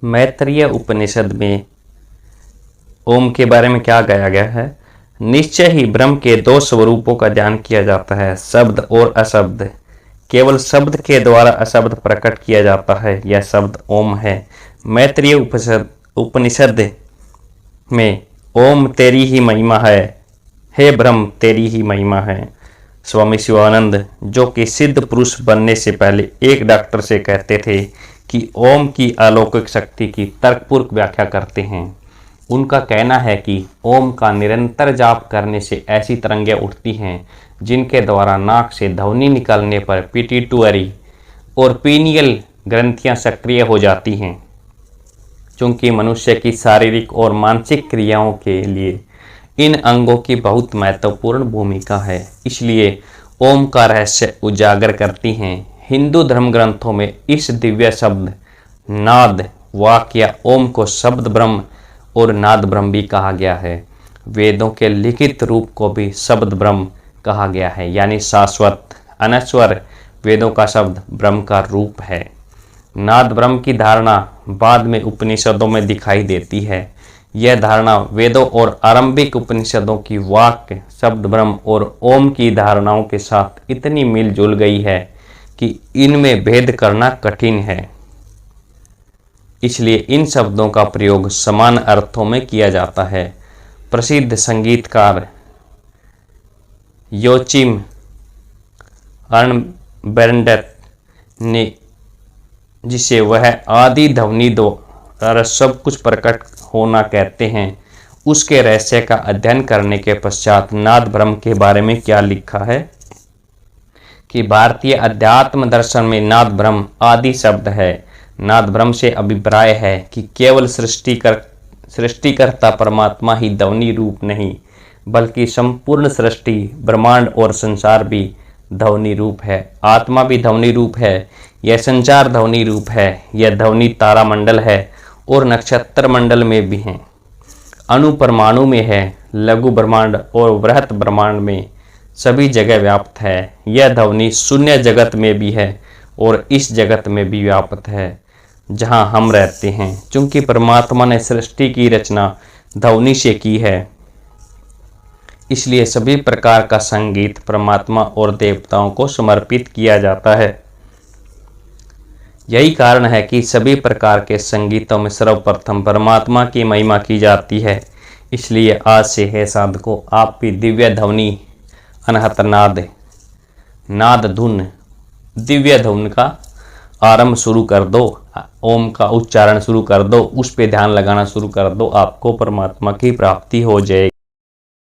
मैत्रेय उपनिषद में ओम के बारे में क्या कहा गया है? निश्चय ही ब्रह्म के दो स्वरूपों का ध्यान किया जाता है, शब्द और अशब्द। केवल शब्द के द्वारा अशब्द प्रकट किया जाता है, यह शब्द ओम है। मैत्रेय उपनिषद में ओम तेरी ही महिमा है, हे ब्रह्म तेरी ही महिमा है। स्वामी शिवानंद, जो कि सिद्ध पुरुष बनने से पहले एक डॉक्टर से कहते थे कि ओम की अलौकिक शक्ति की तर्कपूर्वक व्याख्या करते हैं। उनका कहना है कि ओम का निरंतर जाप करने से ऐसी तरंगें उठती हैं जिनके द्वारा नाक से ध्वनि निकलने पर पिट्यूटरी और पीनियल ग्रंथियां सक्रिय हो जाती हैं। चूँकि मनुष्य की शारीरिक और मानसिक क्रियाओं के लिए इन अंगों की बहुत महत्वपूर्ण भूमिका है, इसलिए ओम का रहस्य उजागर करती हैं। हिंदू धर्म ग्रंथों में इस दिव्य शब्द नाद वाक्य ओम को शब्द ब्रह्म और नाद ब्रह्म भी कहा गया है। वेदों के लिखित रूप को भी शब्द ब्रह्म कहा गया है, यानी शाश्वत अनश्वर वेदों का शब्द ब्रह्म का रूप है। नाद ब्रह्म की धारणा बाद में उपनिषदों में दिखाई देती है। यह धारणा वेदों और आरंभिक उपनिषदों की वाक्य शब्द ब्रह्म और ओम की धारणाओं के साथ इतनी मिलजुल गई है कि इनमें भेद करना कठिन है। इसलिए इन शब्दों का प्रयोग समान अर्थों में किया जाता है। प्रसिद्ध संगीतकार योचिम अर्नबेरंडेट ने, जिसे वह आदि ध्वनि द्वारा सब कुछ प्रकट होना कहते हैं, उसके रहस्य का अध्ययन करने के पश्चात नाद ब्रह्म के बारे में क्या लिखा है कि भारतीय अध्यात्म दर्शन में नाद ब्रह्म आदि शब्द है। नाद ब्रह्म से अभिप्राय है कि केवल सृष्टिकर्ता परमात्मा ही ध्वनि रूप नहीं, बल्कि संपूर्ण सृष्टि ब्रह्मांड और संसार भी ध्वनि रूप है। आत्मा भी ध्वनि रूप है, यह संचार ध्वनि रूप है। यह ध्वनि तारामंडल है और नक्षत्र मंडल में भी है, अणु परमाणु में है, लघु ब्रह्मांड और बृहत ब्रह्मांड में सभी जगह व्याप्त है। यह ध्वनि शून्य जगत में भी है और इस जगत में भी व्याप्त है जहां हम रहते हैं। चूंकि परमात्मा ने सृष्टि की रचना ध्वनि से की है, इसलिए सभी प्रकार का संगीत परमात्मा और देवताओं को समर्पित किया जाता है। यही कारण है कि सभी प्रकार के संगीतों में सर्वप्रथम परमात्मा की महिमा की जाती है। इसलिए आज से है साधकों, आप भी दिव्य ध्वनि अनहत नाद धुन दिव्य धुन का आरंभ शुरू कर दो, ओम का उच्चारण शुरू कर दो, उस पे ध्यान लगाना शुरू कर दो, आपको परमात्मा की प्राप्ति हो जाएगी।